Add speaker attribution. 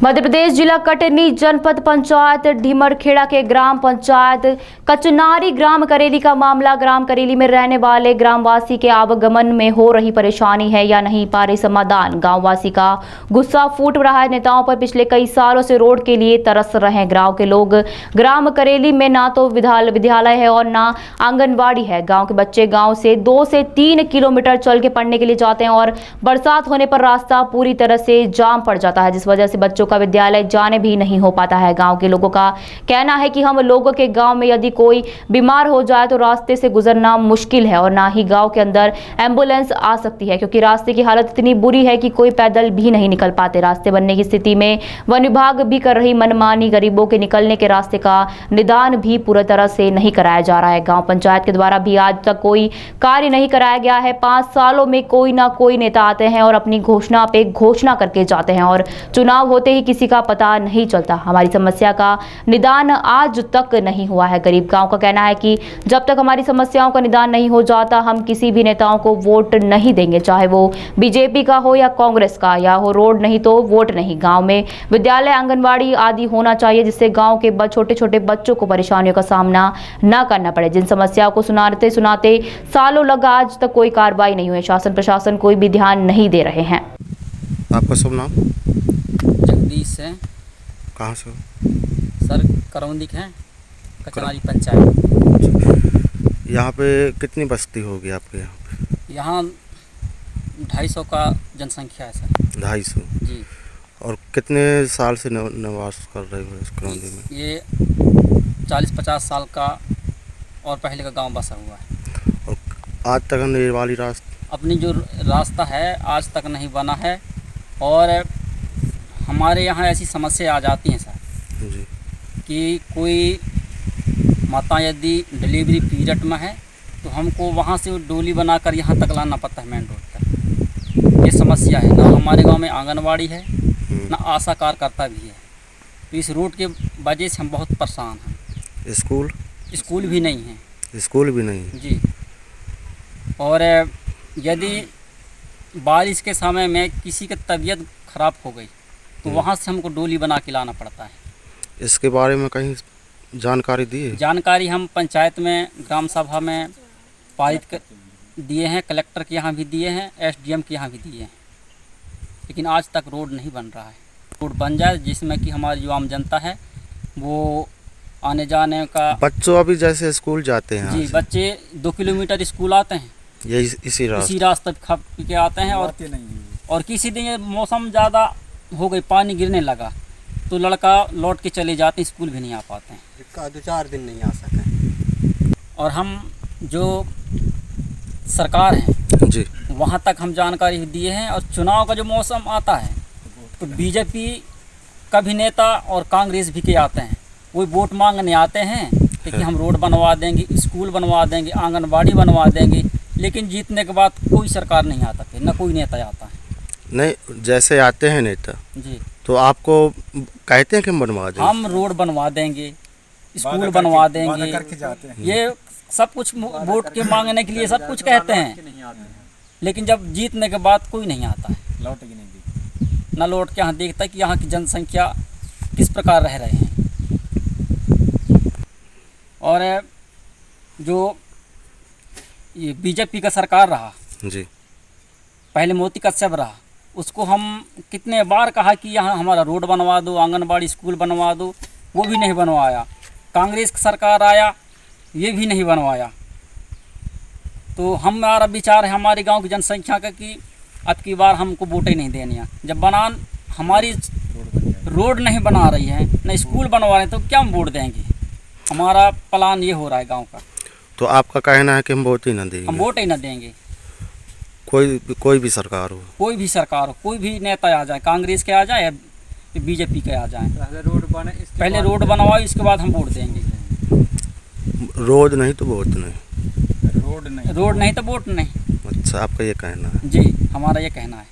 Speaker 1: मध्य प्रदेश जिला कटनी जनपद पंचायत ढीमरखेड़ा के ग्राम पंचायत कचनारी ग्राम करेली का मामला। ग्राम करेली में रहने वाले ग्रामवासी के आवागमन में हो रही परेशानी है या नहीं पा रही समाधान। गांववासी का गुस्सा फूट रहा है। नेताओं पर पिछले कई सालों से रोड के लिए तरस रहे हैं गांव के लोग। ग्राम करेली में ना तो विद्यालय है और ना आंगनबाड़ी है। गाँव के बच्चे गाँव से 2 से 3 किलोमीटर चल के पढ़ने के लिए जाते हैं और बरसात होने पर रास्ता पूरी तरह से जाम पड़ जाता है, जिस वजह से बच्चों का विद्यालय जाने भी नहीं हो पाता है। गांव के लोगों का कहना है कि हम लोगों के गांव में यदि कोई बीमार हो जाए तो रास्ते से गुजरना मुश्किल है और ना ही गांव के अंदर एम्बुलेंस आ सकती है, क्योंकि रास्ते की हालत इतनी बुरी है कि कोई पैदल भी नहीं निकल पाते। रास्ते बनने की स्थिति में वन विभाग भी कर रही मनमानी। गरीबों के निकलने के रास्ते का निदान भी पूरी तरह से नहीं कराया जा रहा है। गाँव पंचायत के द्वारा भी आज तक कोई कार्य नहीं कराया गया है। 5 सालों में कोई ना कोई नेता आते हैं और अपनी घोषणा पे घोषणा करके जाते हैं और चुनाव होते ही किसी का पता नहीं चलता। हमारी समस्या का निदान आज तक नहीं हुआ है। गरीब गांव का कहना है कि जब तक हमारी समस्याओं का निदान नहीं हो जाता हम किसी भी नेताओं को वोट नहीं देंगे, चाहे वो बीजेपी का हो या कांग्रेस का, या हो रोड नहीं तो वोट नहीं। गांव में विद्यालय, आंगनबाड़ी आदि होना चाहिए, जिससे गांव के छोटे छोटे बच्चों को परेशानियों का सामना न करना पड़े। जिन समस्याओं को सुनाते सुनाते सालों लगा, आज तक कोई कार्रवाई नहीं हुई। शासन प्रशासन कोई भी ध्यान नहीं दे रहे हैं।
Speaker 2: आपका शुभ नाम?
Speaker 3: जगदीश है।
Speaker 2: कहाँ से हो?
Speaker 3: सर करौंदी है, कचनारी पंचायत।
Speaker 2: यहाँ पे कितनी बस्ती होगी आपके यहाँ पे?
Speaker 3: यहाँ 250 का जनसंख्या है सर।
Speaker 2: 250
Speaker 3: जी।
Speaker 2: और कितने साल से निवास कर रहे हो इस करौंदी में?
Speaker 3: ये 40-50 साल का और पहले का गांव बसा हुआ है।
Speaker 2: और आज तक ये वाली रास्ता
Speaker 3: अपनी जो रास्ता है आज तक नहीं बना है। और हमारे यहाँ ऐसी समस्या आ जाती हैं सर
Speaker 2: जी
Speaker 3: कि कोई माता यदि डिलीवरी पीरियड में है तो हमको वहाँ से डोली बनाकर यहाँ तक लाना पड़ता है, मेन रोड तक। ये समस्या है। ना हमारे गांव में आंगनबाड़ी है, ना आशा कार्यकर्ता भी है। तो इस रोड के वजह से हम बहुत परेशान हैं। स्कूल भी नहीं है।
Speaker 2: स्कूल भी नहीं है
Speaker 3: जी। और यदि बारिश के समय में किसी की तबीयत ख़राब हो गई तो वहाँ से हमको डोली बना के लाना पड़ता है।
Speaker 2: इसके बारे में कहीं जानकारी दी है?
Speaker 3: जानकारी हम पंचायत में, ग्राम सभा में पारित कर दिए हैं, कलेक्टर के यहाँ भी दिए हैं, SDM के यहाँ भी दिए हैं, लेकिन आज तक रोड नहीं बन रहा है। रोड बन जाए जिसमें कि हमारी जो आम जनता है वो आने जाने का।
Speaker 2: बच्चों अभी जैसे स्कूल जाते हैं
Speaker 3: जी, बच्चे 2 किलोमीटर स्कूल आते हैं,
Speaker 2: ये इसी
Speaker 3: रास्ते खप के आते हैं। और किसी दिन मौसम ज़्यादा हो गई, पानी गिरने लगा तो लड़का लौट के चले जाते हैं, स्कूल भी नहीं आ पाते हैं।
Speaker 4: 2-4 दिन नहीं आ सके।
Speaker 3: और हम जो सरकार है
Speaker 2: जी
Speaker 3: वहाँ तक हम जानकारी दिए हैं। और चुनाव का जो मौसम आता है तो बीजेपी का भी नेता और कांग्रेस भी के आते हैं, वो वोट मांगने आते हैं कि हम रोड बनवा देंगे, स्कूल बनवा देंगे, आंगनबाड़ी बनवा देंगे, लेकिन जीतने के बाद कोई सरकार नहीं आता, फिर ना कोई नेता आता है।
Speaker 2: नहीं, जैसे आते हैं नेता
Speaker 3: जी
Speaker 2: तो आपको कहते हैं कि हम बनवा देंगे,
Speaker 3: हम रोड बनवा देंगे, स्कूल बनवा देंगे,
Speaker 4: करके जाते हैं।
Speaker 3: ये सब कुछ वोट के मांगने के लिए सब कुछ कहते हैं, लेकिन जब जीतने के बाद कोई नहीं आता है।
Speaker 4: लौट के नहीं देखते,
Speaker 3: न लौट के यहाँ देखता है कि यहाँ की जनसंख्या किस प्रकार रह रहे हैं। और जो ये बीजेपी का सरकार रहा
Speaker 2: जी,
Speaker 3: पहले मोदी कश्यप रहा, उसको हम कितने बार कहा कि यहाँ हमारा रोड बनवा दो, आंगनबाड़ी स्कूल बनवा दो, वो भी नहीं बनवाया। कांग्रेस की सरकार आया, ये भी नहीं बनवाया। तो हमारा विचार है हमारे गांव की जनसंख्या का कि अब की बार हमको वोटें नहीं देनी है। जब बनान हमारी रोड नहीं बना रही है, न स्कूल बनवा रहे हैं, तो क्या हम वोट देंगे? हमारा प्लान ये हो रहा है गाँव का।
Speaker 2: तो आपका कहना है कि हम वोट ही ना देंगे?
Speaker 3: हम वोट ही ना देंगे।
Speaker 2: कोई भी सरकार हो,
Speaker 3: कोई भी सरकार हो, कोई भी नेता आ जाए, कांग्रेस के आ जाए या बीजेपी के आ जाए, पहले रोड बनवाओ, इसके बाद हम वोट देंगे।
Speaker 2: रोड नहीं तो वोट नहीं।
Speaker 3: रोड नहीं तो वोट नहीं।
Speaker 2: अच्छा, आपका ये कहना है?
Speaker 3: जी, हमारा ये कहना है।